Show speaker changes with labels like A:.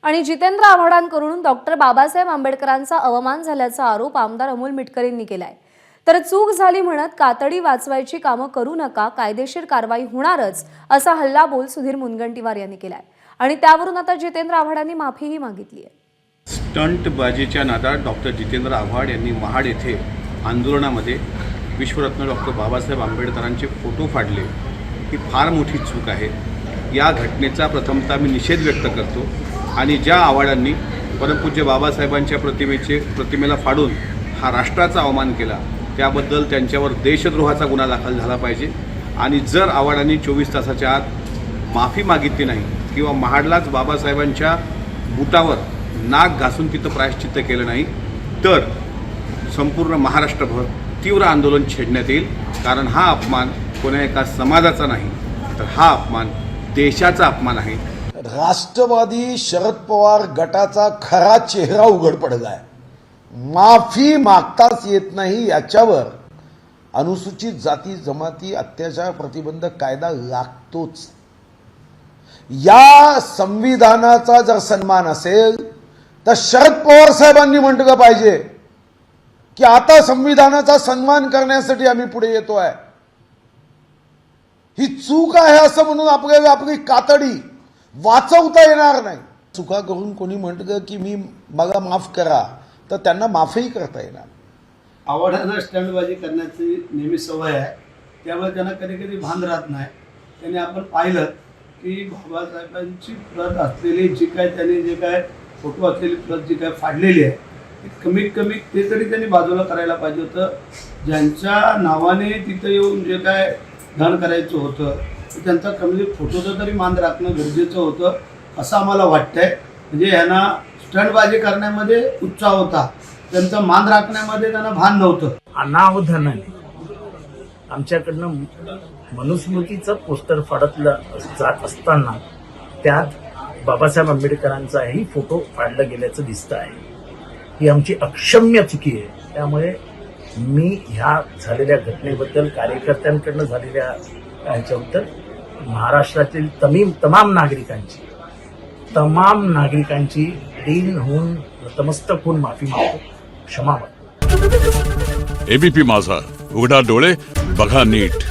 A: आणि जितेंद्र आव्हाडांकडून डॉक्टर बाबासाहेब आंबेडकरांचा अवमान झाल्याचा आरोप आमदार अमोल मिटकरींनी केलाय। तर चूक झाली म्हणत कातडी वाचवायची कामं करू नका, कायदेशीर कारवाई होणारच असा हल्लाबोल सुधीर मुनगंटीवार यांनी केलाय। आणि त्यावरून आता जितेंद्र आव्हाडांनी माफीही मागितली आहे।
B: स्टंटबाजीच्या नादात डॉक्टर जितेंद्र आव्हाड यांनी महाड येथे आंदोलनामध्ये विश्वरत्न डॉक्टर बाबासाहेब आंबेडकरांचे फोटो फाडले, ही फार मोठी चूक आहे। या घटनेचा प्रथमतः मी निषेध व्यक्त करतो आणि ज्या आव्हाडांनी परमपूज्य बाबासाहेबांच्या प्रतिमेला फाडून हा राष्ट्राचा अवमान केला त्याबद्दल त्यांच्यावर देशद्रोहाचा गुन्हा दाखल झाला पाहिजे। आणि जर आव्हाडांनी 24 तासाच्या आत माफी मागितली नाही किंवा महाडलाच बाबासाहेबांच्या बुटावर नाक घासून तिथं प्रायश्चित्त केलं नाही तर संपूर्ण महाराष्ट्रभर तीव्र आंदोलन छेडण्यात येईल। कारण हा अपमान कोणा एका समाजाचा नाही तर हा अपमान देशाचा अपमान आहे।
C: राष्ट्रवादी शरद पवार गटाचा खरा चेहरा उघड पडलाय। माफी मागताच येत नाही याच्यावर अनुसूचित जाती जमाती अत्याचार प्रतिबंधक कायदा लागतोच। या संविधानाचा जर सन्मान असेल तर शरद पवार साहेबांनी म्हटलं पाहिजे की आता संविधानाचा सन्मान करण्यासाठी आम्ही पुढे येतोय। ही चूक आहे असं म्हणून आपल्याला आपली कातडी वाचवता येणार नाही। चुका करून कोणी म्हटलं की मला माफ करा तर त्यांना माफही करता येणार।
D: आव्हाडांना स्टंटबाजी करण्याची नेहमी सवय आहे, त्यामुळे त्यांना कधी कधी भान राहत नाही। त्यांनी आपण पाहिलं की बाबासाहेबांची प्रत असलेली जे काय फोटो असलेली प्रत जी काय फाडलेली आहे ती कमीत कमी ते तरी त्यांनी बाजूला करायला पाहिजे होतं। ज्यांच्या नावाने तिथं येऊन जे काय धन करायचं होतं त्यांचा कमी फोटोचं तरी मान राखणं गरजेचं होतं असं आम्हाला वाटतंय। म्हणजे यांना स्टंटबाजी करण्यामध्ये उत्साह होता, त्यांचा मान राखण्यामध्ये त्यांना भान नव्हतं।
E: अनावधानाने आमच्याकडनं मनुस्मृतीचं पोस्टर फाडलं जात असताना त्यात बाबासाहेब आंबेडकरांचाही फोटो फाडला गेल्याचं दिसतं आहे। ही आमची अक्षम्य चुकी आहे। त्यामुळे मी ह्या झालेल्या घटनेबद्दल कार्यकर्त्यांकडनं झालेल्या ह्याच्याबद्दल महाराष्ट्रातील तमाम नागरिकांची दिन होऊन नतमस्तक होऊन माफी मागतो, क्षमा मागतो।
F: एबीपी माझा, उघडा डोळे बघा नीट।